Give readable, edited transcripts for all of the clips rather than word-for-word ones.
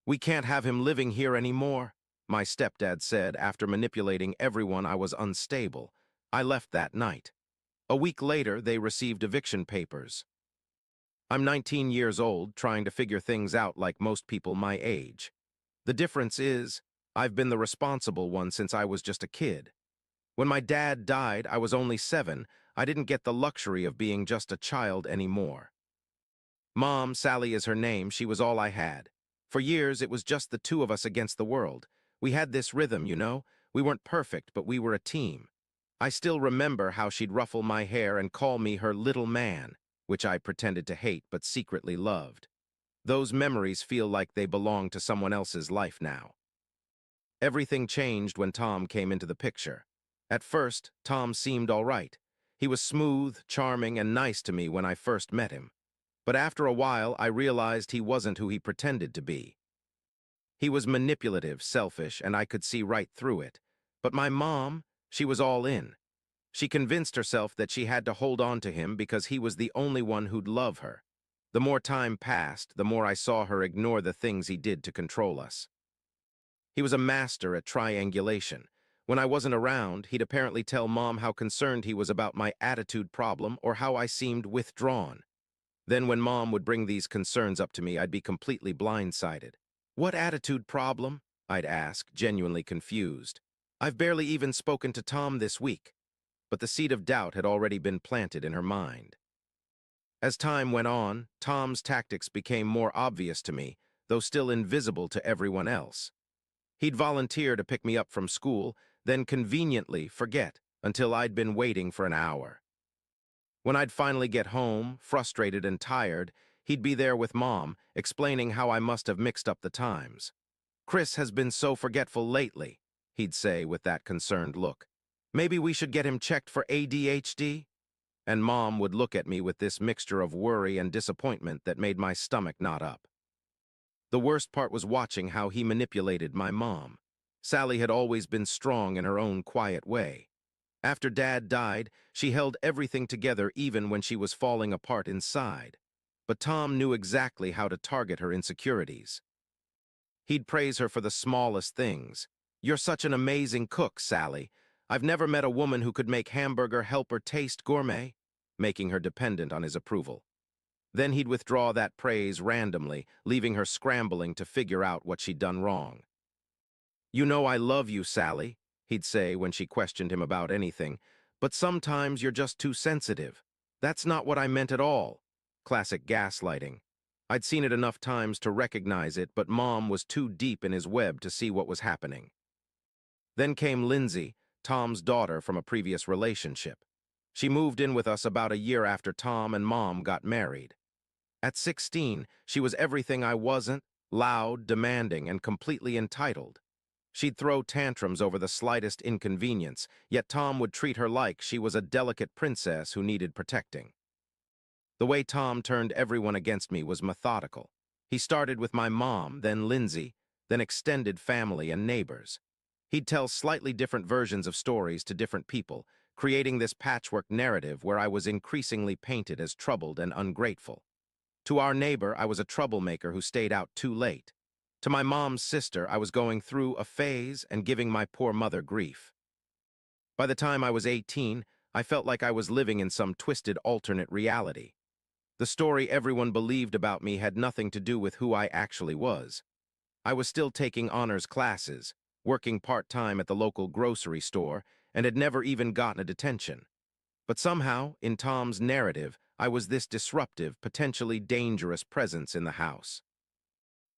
"We can't have him living here anymore," my stepdad said after manipulating everyone. I was unstable. I left that night. A week later, they received eviction papers. I'm 19 years old, trying to figure things out like most people my age. The difference is, I've been the responsible one since I was just a kid. When my dad died, I was only 7. I didn't get the luxury of being just a child anymore. Mom, Sally is her name, she was all I had. For years, it was just the two of us against the world. We had this rhythm, you know? We weren't perfect, but we were a team. I still remember how she'd ruffle my hair and call me her little man, which I pretended to hate but secretly loved. Those memories feel like they belong to someone else's life now. Everything changed when Tom came into the picture. At first, Tom seemed all right. He was smooth, charming, and nice to me when I first met him. But after a while, I realized he wasn't who he pretended to be. He was manipulative, selfish, and I could see right through it. But my mom, she was all in. She convinced herself that she had to hold on to him because he was the only one who'd love her. The more time passed, the more I saw her ignore the things he did to control us. He was a master at triangulation. When I wasn't around, he'd apparently tell Mom how concerned he was about my attitude problem or how I seemed withdrawn. Then when Mom would bring these concerns up to me, I'd be completely blindsided. "What attitude problem?" I'd ask, genuinely confused. "I've barely even spoken to Tom this week." But the seed of doubt had already been planted in her mind. As time went on, Tom's tactics became more obvious to me, though still invisible to everyone else. He'd volunteer to pick me up from school, then conveniently forget until I'd been waiting for an hour. When I'd finally get home, frustrated and tired, he'd be there with Mom, explaining how I must have mixed up the times. "Chris has been so forgetful lately," he'd say with that concerned look. "Maybe we should get him checked for ADHD?" And Mom would look at me with this mixture of worry and disappointment that made my stomach knot up. The worst part was watching how he manipulated my mom. Sally had always been strong in her own quiet way. After Dad died, she held everything together even when she was falling apart inside. But Tom knew exactly how to target her insecurities. He'd praise her for the smallest things. "You're such an amazing cook, Sally. I've never met a woman who could make hamburger helper taste gourmet," making her dependent on his approval. Then he'd withdraw that praise randomly, leaving her scrambling to figure out what she'd done wrong. "You know I love you, Sally," he'd say when she questioned him about anything, "but sometimes you're just too sensitive. That's not what I meant at all." Classic gaslighting. I'd seen it enough times to recognize it, but Mom was too deep in his web to see what was happening. Then came Lindsay, Tom's daughter from a previous relationship. She moved in with us about a year after Tom and Mom got married. At 16, she was everything I wasn't: loud, demanding, and completely entitled. She'd throw tantrums over the slightest inconvenience, yet Tom would treat her like she was a delicate princess who needed protecting. The way Tom turned everyone against me was methodical. He started with my mom, then Lindsay, then extended family and neighbors. He'd tell slightly different versions of stories to different people, creating this patchwork narrative where I was increasingly painted as troubled and ungrateful. To our neighbor, I was a troublemaker who stayed out too late. To my mom's sister, I was going through a phase and giving my poor mother grief. By the time I was 18, I felt like I was living in some twisted alternate reality. The story everyone believed about me had nothing to do with who I actually was. I was still taking honors classes, working part-time at the local grocery store, and had never even gotten a detention. But somehow, in Tom's narrative, I was this disruptive, potentially dangerous presence in the house.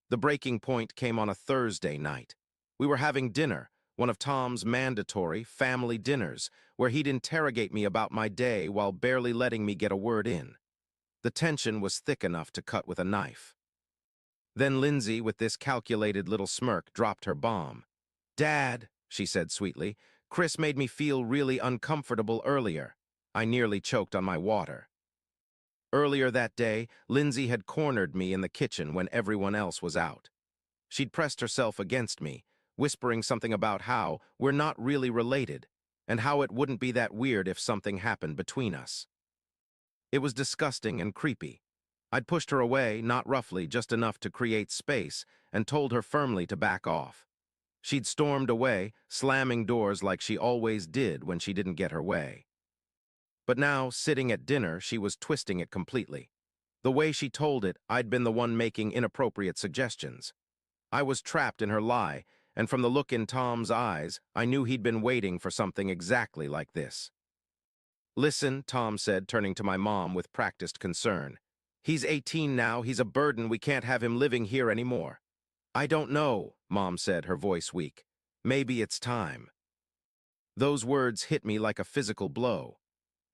The breaking point came on a Thursday night. We were having dinner, one of Tom's mandatory family dinners, where he'd interrogate me about my day while barely letting me get a word in. The tension was thick enough to cut with a knife. Then Lindsay, with this calculated little smirk, dropped her bomb. "Dad," she said sweetly, "Chris made me feel really uncomfortable earlier." I nearly choked on my water. Earlier that day, Lindsay had cornered me in the kitchen when everyone else was out. She'd pressed herself against me, whispering something about how we're not really related, and how it wouldn't be that weird if something happened between us. It was disgusting and creepy. I'd pushed her away, not roughly, just enough to create space, and told her firmly to back off. She'd stormed away, slamming doors like she always did when she didn't get her way. But now, sitting at dinner, she was twisting it completely. The way she told it, I'd been the one making inappropriate suggestions. I was trapped in her lie, and from the look in Tom's eyes, I knew he'd been waiting for something exactly like this. "Listen," Tom said, turning to my mom with practiced concern. "He's 18 now, he's a burden, we can't have him living here anymore." "I don't know," Mom said, her voice weak. "Maybe it's time." Those words hit me like a physical blow.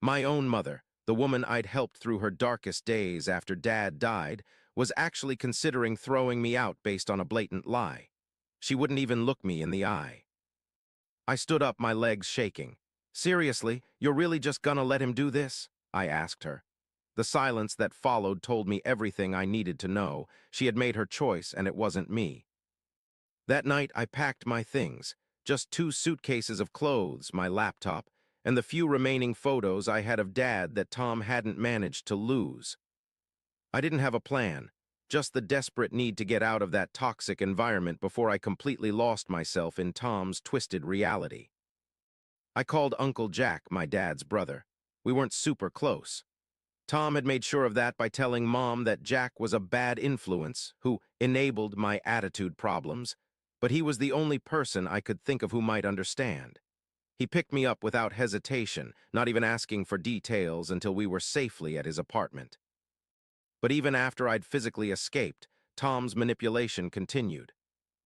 My own mother, the woman I'd helped through her darkest days after Dad died, was actually considering throwing me out based on a blatant lie. She wouldn't even look me in the eye. I stood up, my legs shaking. "Seriously, you're really just gonna let him do this?" I asked her. The silence that followed told me everything I needed to know. She had made her choice, and it wasn't me. That night, I packed my things, just 2 suitcases of clothes, my laptop, and the few remaining photos I had of Dad that Tom hadn't managed to lose. I didn't have a plan, just the desperate need to get out of that toxic environment before I completely lost myself in Tom's twisted reality. I called Uncle Jack, my dad's brother. We weren't super close. Tom had made sure of that by telling Mom that Jack was a bad influence who enabled my attitude problems, but he was the only person I could think of who might understand. He picked me up without hesitation, not even asking for details until we were safely at his apartment. But even after I'd physically escaped, Tom's manipulation continued.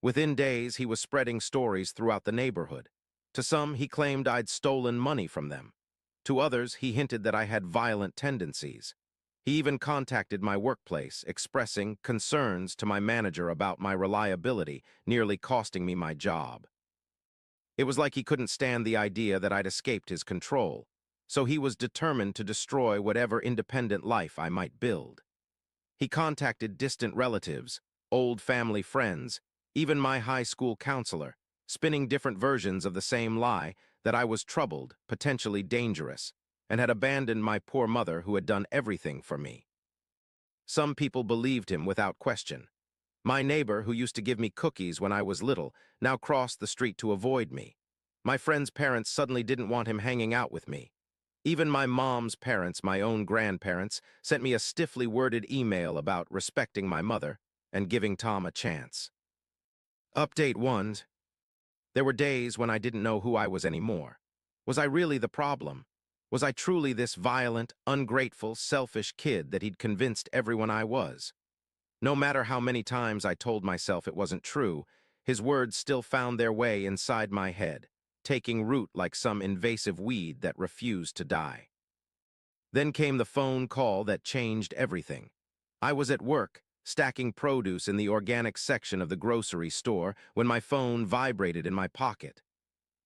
Within days, he was spreading stories throughout the neighborhood. To some, he claimed I'd stolen money from them. To others, he hinted that I had violent tendencies. He even contacted my workplace, expressing concerns to my manager about my reliability, nearly costing me my job. It was like he couldn't stand the idea that I'd escaped his control, so he was determined to destroy whatever independent life I might build. He contacted distant relatives, old family friends, even my high school counselor, spinning different versions of the same lie, that I was troubled, potentially dangerous, and had abandoned my poor mother who had done everything for me. Some people believed him without question. My neighbor, who used to give me cookies when I was little, now crossed the street to avoid me. My friend's parents suddenly didn't want him hanging out with me. Even my mom's parents, my own grandparents, sent me a stiffly worded email about respecting my mother and giving Tom a chance. Update 1. There were days when I didn't know who I was anymore. Was I really the problem? Was I truly this violent, ungrateful, selfish kid that he'd convinced everyone I was? No matter how many times I told myself it wasn't true, his words still found their way inside my head, taking root like some invasive weed that refused to die. Then came the phone call that changed everything. I was at work, stacking produce in the organic section of the grocery store, when my phone vibrated in my pocket.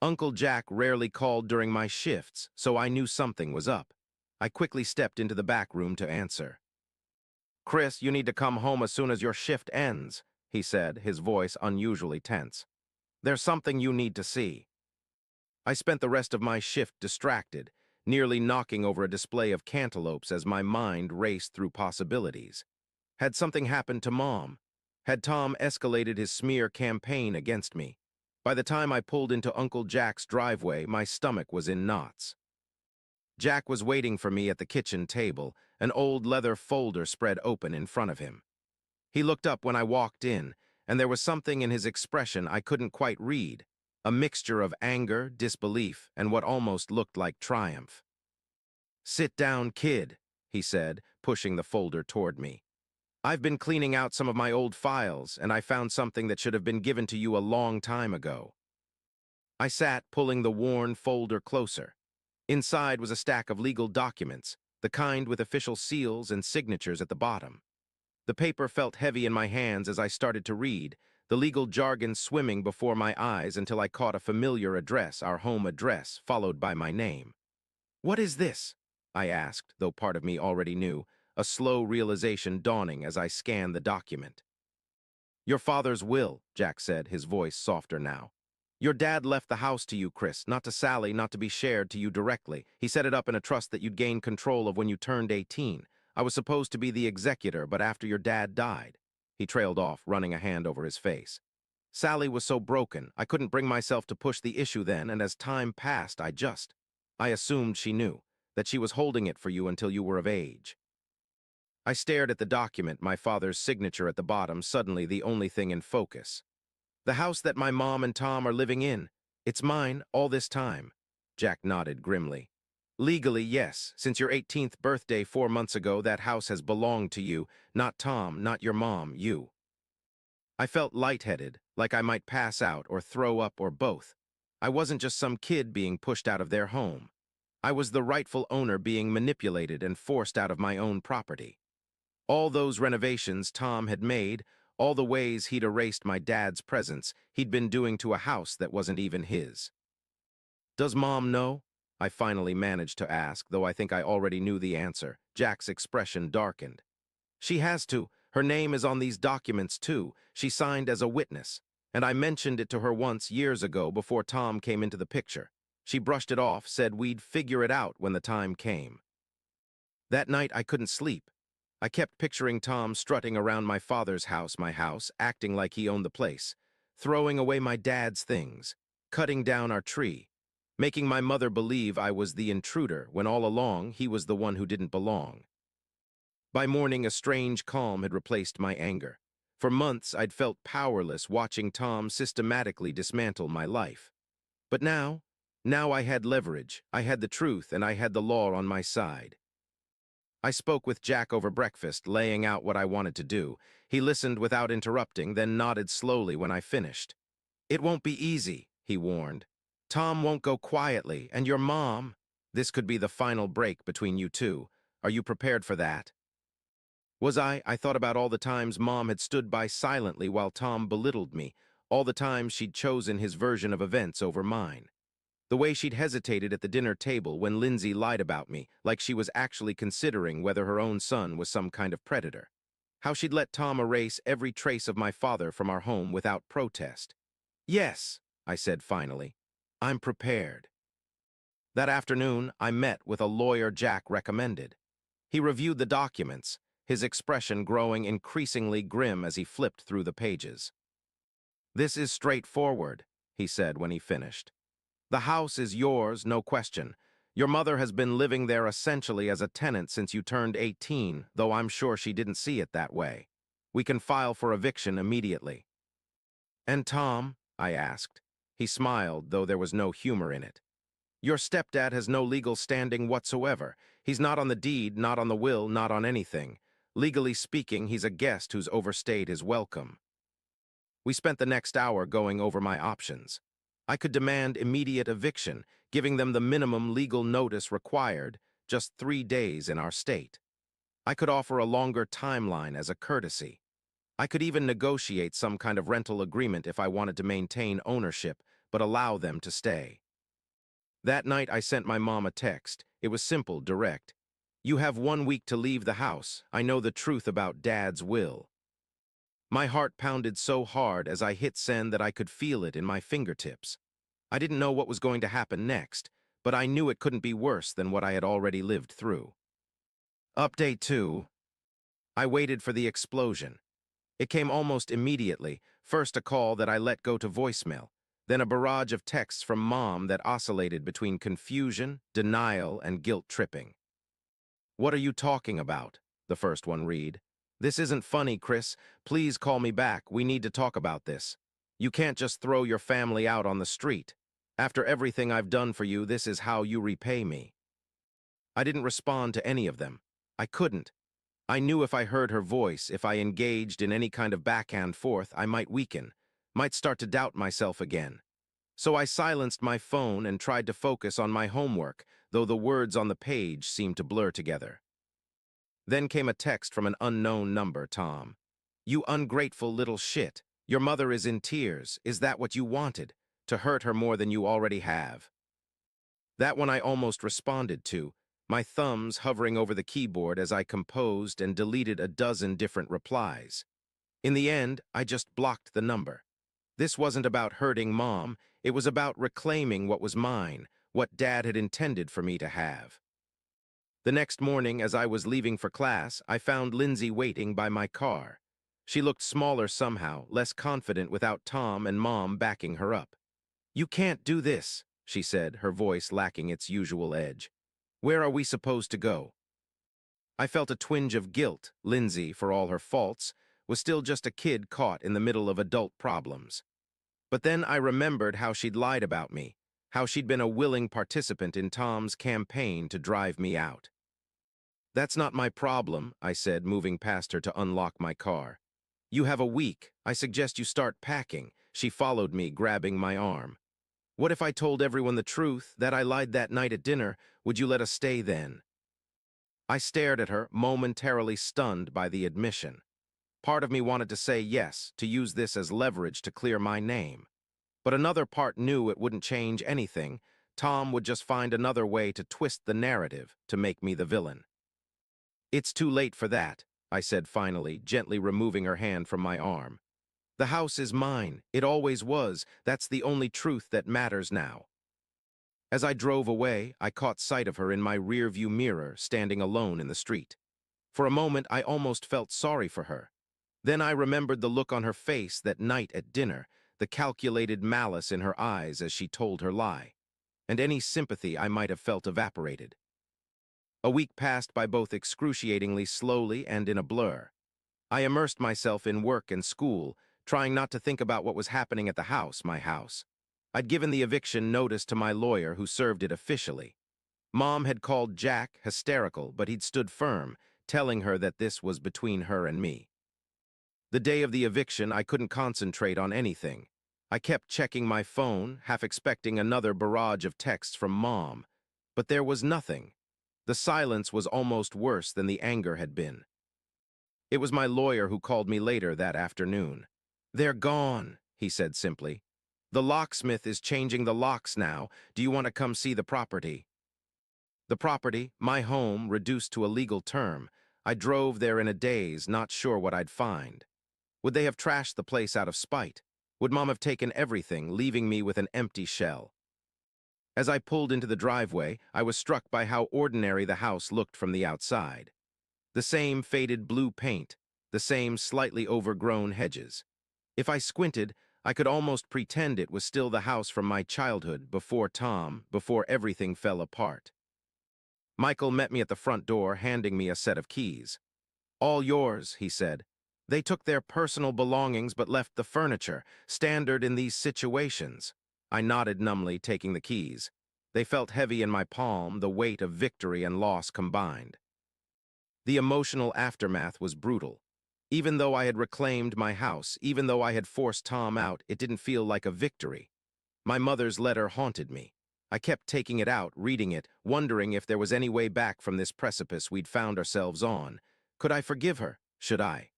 Uncle Jack rarely called during my shifts, so I knew something was up. I quickly stepped into the back room to answer. "Chris, you need to come home as soon as your shift ends," he said, his voice unusually tense. "There's something you need to see." I spent the rest of my shift distracted, nearly knocking over a display of cantaloupes as my mind raced through possibilities. Had something happened to Mom? Had Tom escalated his smear campaign against me? By the time I pulled into Uncle Jack's driveway, my stomach was in knots. Jack was waiting for me at the kitchen table, an old leather folder spread open in front of him. He looked up when I walked in, and there was something in his expression I couldn't quite read, a mixture of anger, disbelief, and what almost looked like triumph. "Sit down, kid," he said, pushing the folder toward me. "I've been cleaning out some of my old files, and I found something that should have been given to you a long time ago." I sat, pulling the worn folder closer. Inside was a stack of legal documents, the kind with official seals and signatures at the bottom. The paper felt heavy in my hands as I started to read, the legal jargon swimming before my eyes until I caught a familiar address, our home address, followed by my name. "What is this?" I asked, though part of me already knew, a slow realization dawning as I scanned the document. "Your father's will," Jack said, his voice softer now. "Your dad left the house to you, Chris, not to Sally, not to be shared to you directly. He set it up in a trust that you'd gain control of when you turned 18. I was supposed to be the executor, but after your dad died." He trailed off, running a hand over his face. "Sally was so broken, I couldn't bring myself to push the issue then, and as time passed, I assumed she knew, that she was holding it for you until you were of age." I stared at the document, my father's signature at the bottom, suddenly the only thing in focus. "The house that my mom and Tom are living in. It's mine all this time." Jack nodded grimly. "Legally, yes. Since your 18th birthday 4 months ago, that house has belonged to you. Not Tom, not your mom, you." I felt lightheaded, like I might pass out or throw up or both. I wasn't just some kid being pushed out of their home. I was the rightful owner being manipulated and forced out of my own property. All those renovations Tom had made, all the ways he'd erased my dad's presence, he'd been doing to a house that wasn't even his. "Does Mom know?" I finally managed to ask, though I think I already knew the answer. Jack's expression darkened. "She has to. Her name is on these documents, too. She signed as a witness. And I mentioned it to her once years ago before Tom came into the picture. She brushed it off, said we'd figure it out when the time came." That night I couldn't sleep. I kept picturing Tom strutting around my father's house, my house, acting like he owned the place, throwing away my dad's things, cutting down our tree, making my mother believe I was the intruder when all along he was the one who didn't belong. By morning, a strange calm had replaced my anger. For months, I'd felt powerless watching Tom systematically dismantle my life. But now I had leverage, I had the truth, and I had the law on my side. I spoke with Jack over breakfast, laying out what I wanted to do. He listened without interrupting, then nodded slowly when I finished. "It won't be easy," he warned. "Tom won't go quietly, and your mom—" "This could be the final break between you two. Are you prepared for that?" Was I? I thought about all the times Mom had stood by silently while Tom belittled me, all the times she'd chosen his version of events over mine. The way she'd hesitated at the dinner table when Lindsay lied about me, like she was actually considering whether her own son was some kind of predator. How she'd let Tom erase every trace of my father from our home without protest. "Yes," I said finally. "I'm prepared." That afternoon, I met with a lawyer Jack recommended. He reviewed the documents, his expression growing increasingly grim as he flipped through the pages. "This is straightforward," he said when he finished. "The house is yours, no question. Your mother has been living there essentially as a tenant since you turned 18, though I'm sure she didn't see it that way. We can file for eviction immediately." "And Tom?" I asked. He smiled, though there was no humor in it. "Your stepdad has no legal standing whatsoever. He's not on the deed, not on the will, not on anything. Legally speaking, he's a guest who's overstayed his welcome." We spent the next hour going over my options. I could demand immediate eviction, giving them the minimum legal notice required, just 3 days in our state. I could offer a longer timeline as a courtesy. I could even negotiate some kind of rental agreement if I wanted to maintain ownership, but allow them to stay. That night I sent my mom a text. It was simple, direct. "You have 1 week to leave the house. I know the truth about Dad's will." My heart pounded so hard as I hit send that I could feel it in my fingertips. I didn't know what was going to happen next, but I knew it couldn't be worse than what I had already lived through. Update 2. I waited for the explosion. It came almost immediately, first a call that I let go to voicemail, then a barrage of texts from Mom that oscillated between confusion, denial, and guilt-tripping. "What are you talking about?" the first one read. "This isn't funny, Chris. Please call me back. We need to talk about this. You can't just throw your family out on the street. After everything I've done for you, this is how you repay me." I didn't respond to any of them. I couldn't. I knew if I heard her voice, if I engaged in any kind of back and forth, I might weaken, might start to doubt myself again. So I silenced my phone and tried to focus on my homework, though the words on the page seemed to blur together. Then came a text from an unknown number, Tom. "You ungrateful little shit. Your mother is in tears. Is that what you wanted? To hurt her more than you already have?" That one I almost responded to, my thumbs hovering over the keyboard as I composed and deleted a dozen different replies. In the end, I just blocked the number. This wasn't about hurting Mom. It was about reclaiming what was mine, what Dad had intended for me to have. The next morning, as I was leaving for class, I found Lindsay waiting by my car. She looked smaller somehow, less confident without Tom and Mom backing her up. "You can't do this," she said, her voice lacking its usual edge. "Where are we supposed to go?" I felt a twinge of guilt. Lindsay, for all her faults, was still just a kid caught in the middle of adult problems. But then I remembered how she'd lied about me, how she'd been a willing participant in Tom's campaign to drive me out. "That's not my problem," I said, moving past her to unlock my car. "You have a week. I suggest you start packing." She followed me, grabbing my arm. "What if I told everyone the truth, that I lied that night at dinner? Would you let us stay then?" I stared at her, momentarily stunned by the admission. Part of me wanted to say yes, to use this as leverage to clear my name. But another part knew it wouldn't change anything. Tom would just find another way to twist the narrative to make me the villain. "It's too late for that," I said finally, gently removing her hand from my arm. "The house is mine. It always was. That's the only truth that matters now." As I drove away, I caught sight of her in my rearview mirror, standing alone in the street. For a moment, I almost felt sorry for her. Then I remembered the look on her face that night at dinner, the calculated malice in her eyes as she told her lie, and any sympathy I might have felt evaporated. A week passed by both excruciatingly slowly and in a blur. I immersed myself in work and school, trying not to think about what was happening at the house, my house. I'd given the eviction notice to my lawyer, who served it officially. Mom had called Jack hysterical, but he'd stood firm, telling her that this was between her and me. The day of the eviction, I couldn't concentrate on anything. I kept checking my phone, half expecting another barrage of texts from Mom. But there was nothing. The silence was almost worse than the anger had been. It was my lawyer who called me later that afternoon. "They're gone," he said simply. "The locksmith is changing the locks now. Do you want to come see the property?" The property, my home, reduced to a legal term. I drove there in a daze, not sure what I'd find. Would they have trashed the place out of spite? Would Mom have taken everything, leaving me with an empty shell? As I pulled into the driveway, I was struck by how ordinary the house looked from the outside. The same faded blue paint, the same slightly overgrown hedges. If I squinted, I could almost pretend it was still the house from my childhood, before Tom, before everything fell apart. Michael met me at the front door, handing me a set of keys. "All yours," he said. "They took their personal belongings but left the furniture, standard in these situations." I nodded numbly, taking the keys. They felt heavy in my palm, the weight of victory and loss combined. The emotional aftermath was brutal. Even though I had reclaimed my house, even though I had forced Tom out, it didn't feel like a victory. My mother's letter haunted me. I kept taking it out, reading it, wondering if there was any way back from this precipice we'd found ourselves on. Could I forgive her? Should I?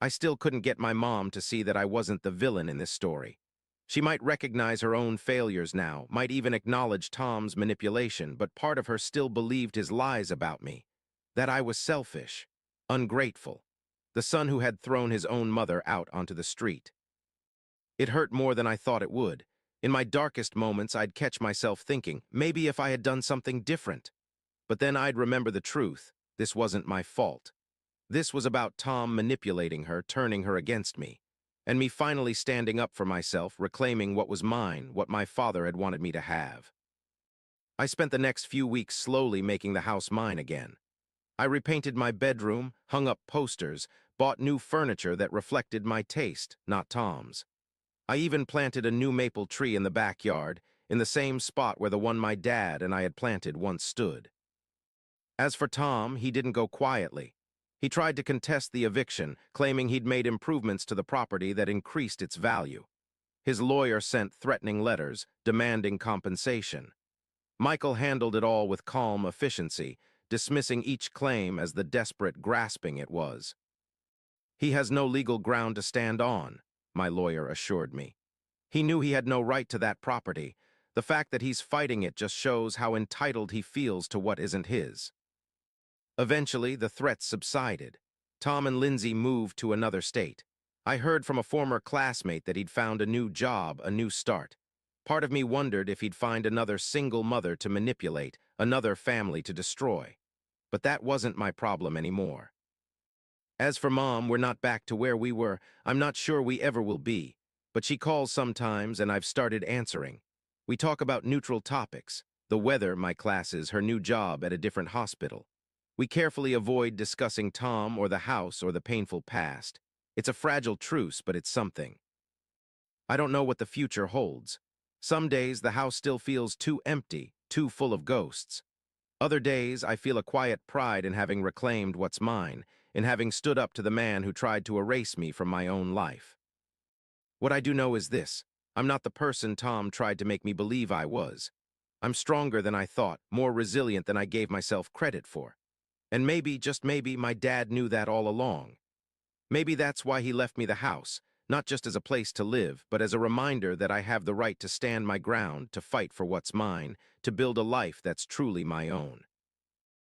I still couldn't get my mom to see that I wasn't the villain in this story. She might recognize her own failures now, might even acknowledge Tom's manipulation, but part of her still believed his lies about me. That I was selfish, ungrateful, the son who had thrown his own mother out onto the street. It hurt more than I thought it would. In my darkest moments, I'd catch myself thinking, maybe if I had done something different. But then I'd remember the truth. This wasn't my fault. This was about Tom manipulating her, turning her against me, and me finally standing up for myself, reclaiming what was mine, what my father had wanted me to have. I spent the next few weeks slowly making the house mine again. I repainted my bedroom, hung up posters, bought new furniture that reflected my taste, not Tom's. I even planted a new maple tree in the backyard, in the same spot where the one my dad and I had planted once stood. As for Tom, he didn't go quietly. He tried to contest the eviction, claiming he'd made improvements to the property that increased its value. His lawyer sent threatening letters, demanding compensation. Michael handled it all with calm efficiency, dismissing each claim as the desperate grasping it was. "He has no legal ground to stand on," my lawyer assured me. "He knew he had no right to that property. The fact that he's fighting it just shows how entitled he feels to what isn't his." Eventually, the threats subsided. Tom and Lindsay moved to another state. I heard from a former classmate that he'd found a new job, a new start. Part of me wondered if he'd find another single mother to manipulate, another family to destroy. But that wasn't my problem anymore. As for Mom, we're not back to where we were. I'm not sure we ever will be. But she calls sometimes, and I've started answering. We talk about neutral topics: the weather, my classes, her new job at a different hospital. We carefully avoid discussing Tom or the house or the painful past. It's a fragile truce, but it's something. I don't know what the future holds. Some days the house still feels too empty, too full of ghosts. Other days I feel a quiet pride in having reclaimed what's mine, in having stood up to the man who tried to erase me from my own life. What I do know is this: I'm not the person Tom tried to make me believe I was. I'm stronger than I thought, more resilient than I gave myself credit for. And maybe, just maybe, my dad knew that all along. Maybe that's why he left me the house, not just as a place to live, but as a reminder that I have the right to stand my ground, to fight for what's mine, to build a life that's truly my own.